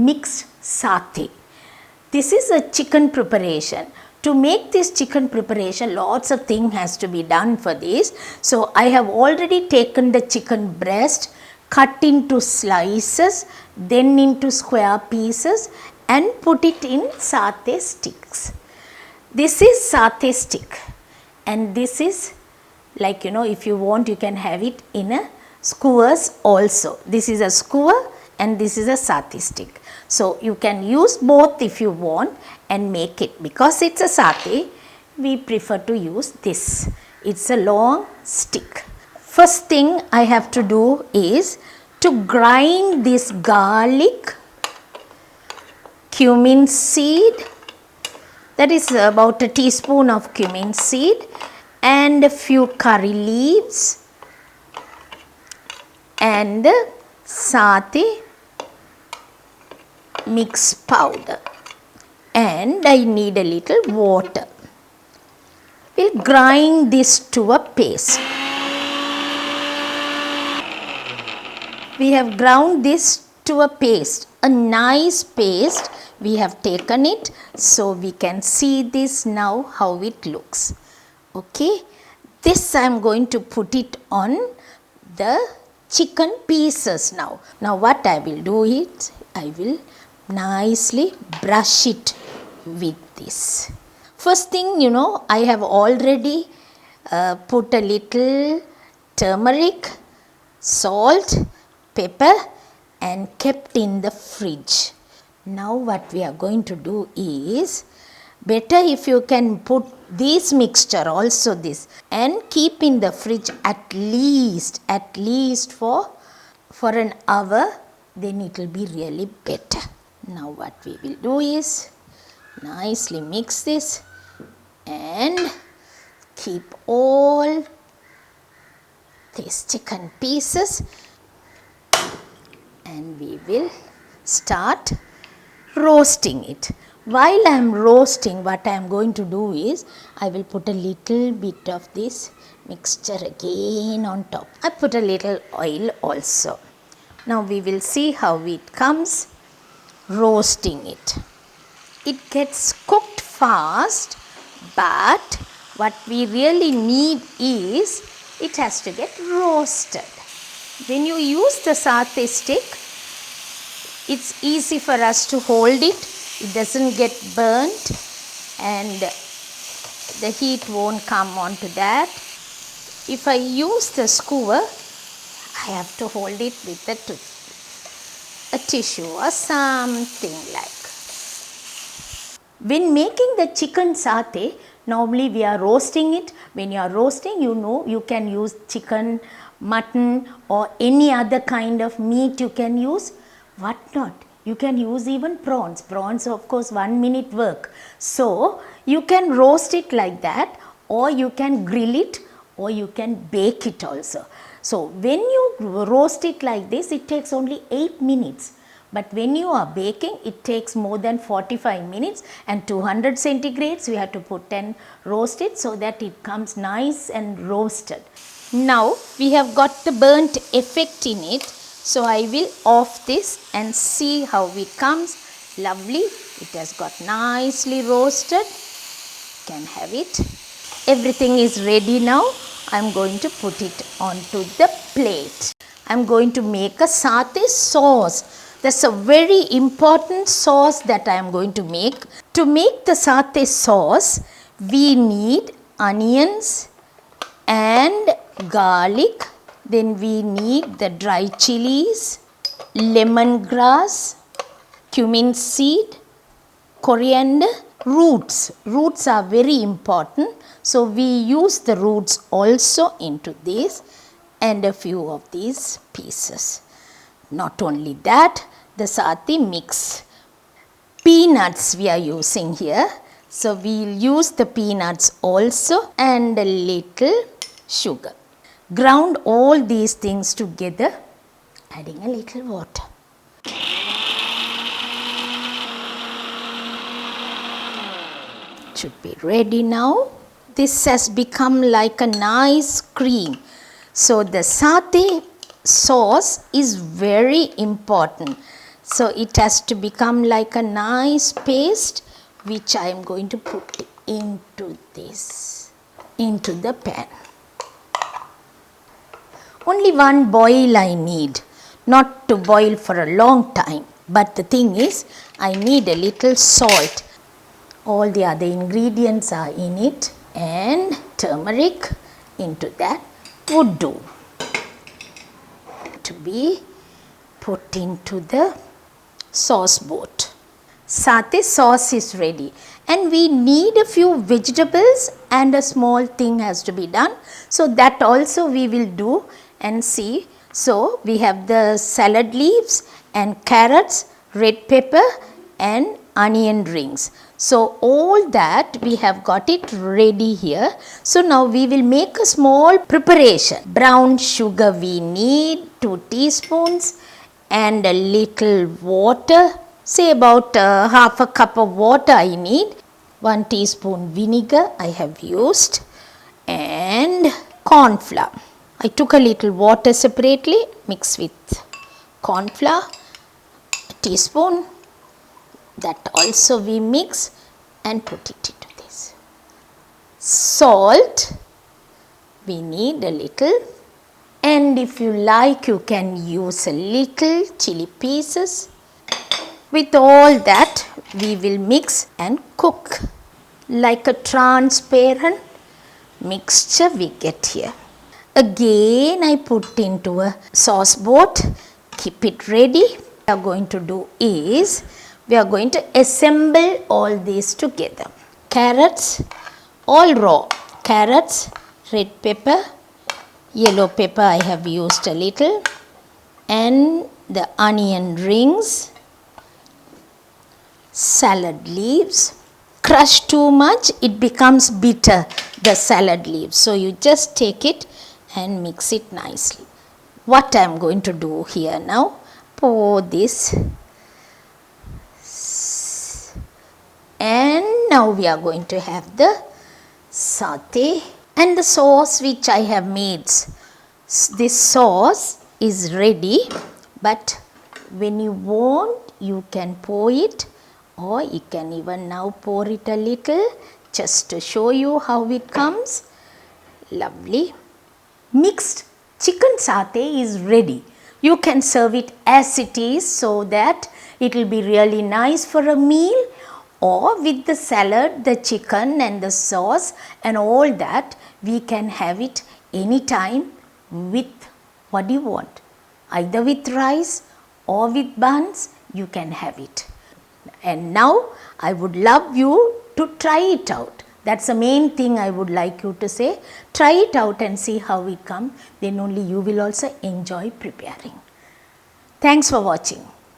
mixed satay. This is a chicken preparation. To make this chicken preparation, lots of things has to be done for this. So I have already taken the chicken breast, cut into slices, then into square pieces and put it in satay sticks. This is satay stick, and this is, like, if you want, you can have it in a skewers also. This is a skewer and this is a satay stick. So you can use both if you want and make it. Because it's a satay, we prefer to use this. It's a long stick. First thing I have to do is to grind this garlic, cumin seed, that is about a teaspoon of cumin seed, and a few curry leaves, and satay mix powder, and I need a little water. We'll grind this to a paste. We have ground this to a paste, a nice paste. We have taken it, so we can see this now how it looks. Okay, this I am going to put it on the chicken pieces now. Now what I will do is, I will nicely brush it with this. First thing, I have already put a little turmeric, salt, pepper and kept in the fridge. Now what we are going to do is, better if you can put this mixture also this and keep in the fridge at least for an hour, then it will be really better. Now what we will do is nicely mix this and keep all these chicken pieces, and we will start roasting it. While I am roasting, what I am going to do is, I will put a little bit of this mixture again on top. I put a little oil also. Now we will see how it comes roasting it. It gets cooked fast, but what we really need is, it has to get roasted. When you use the satay stick, it's easy for us to hold it. It doesn't get burnt and the heat won't come onto that. If I use the skewer, I have to hold it with a tissue or something like. When making the chicken satay, normally we are roasting it. When you are roasting, you can use chicken, mutton or any other kind of meat you can use. What not? You can use even prawns. Prawns, of course, 1 minute work. So you can roast it like that, or you can grill it, or you can bake it also. So when you roast it like this, it takes only 8 minutes. But when you are baking, it takes more than 45 minutes, and 200 centigrades we have to put and roast it so that it comes nice and roasted. Now we have got the burnt effect in it. So I will off this and see how it comes. Lovely. It has got nicely roasted. You can have it. Everything is ready now. I am going to put it onto the plate. I am going to make a satay sauce. That's a very important sauce that I am going to make. To make the satay sauce, we need onions and garlic. Then we need the dry chilies, lemongrass, cumin seed, coriander, roots. Roots are very important. So we use the roots also into this, and a few of these pieces. Not only that, the satay mix. Peanuts we are using here. So we'll use the peanuts also, and a little sugar. Ground all these things together, adding a little water. It should be ready now. This has become like a nice cream. So the satay sauce is very important. So it has to become like a nice paste, which I am going to put into this, into the pan. Only one boil I need, not to boil for a long time. But the thing is, I need a little salt. All the other ingredients are in it, and turmeric into that would do. To be put into the sauce boat. Satay sauce is ready, and we need a few vegetables and a small thing has to be done. So that also we will do and see. So we have the salad leaves and carrots, red pepper and onion rings. So all that we have got it ready here. So now we will make a small preparation. Brown sugar we need 2 teaspoons and a little water. Say about half a cup of water I need. 1 teaspoon vinegar I have used, and corn flour. I took a little water separately, mixed with corn flour, a teaspoon. That also we mix and put it into this. Salt we need a little, and if you like you can use a little chili pieces. With all that we will mix and cook like a transparent mixture we get here. Again I put into a sauce boat, keep it ready. What we are going to do is, we are going to assemble all these together. Carrots, all raw. Carrots, red pepper, yellow pepper I have used a little, and the onion rings, salad leaves. Crush too much, it becomes bitter, the salad leaves. So you just take it and mix it nicely. What I am going to do here now, pour this, and now we are going to have the satay and the sauce which I have made. This sauce is ready, but when you want you can pour it, or you can even now pour it a little just to show you how it comes. Lovely. Mixed chicken satay is ready. You can serve it as it is, so that it will be really nice for a meal, or with the salad, the chicken and the sauce and all that. We can have it anytime with what you want, either with rice or with buns. You can have it. And now I would love you to try it out. That's the main thing I would like you to say. Try it out and see how it comes. Then only you will also enjoy preparing. Thanks for watching.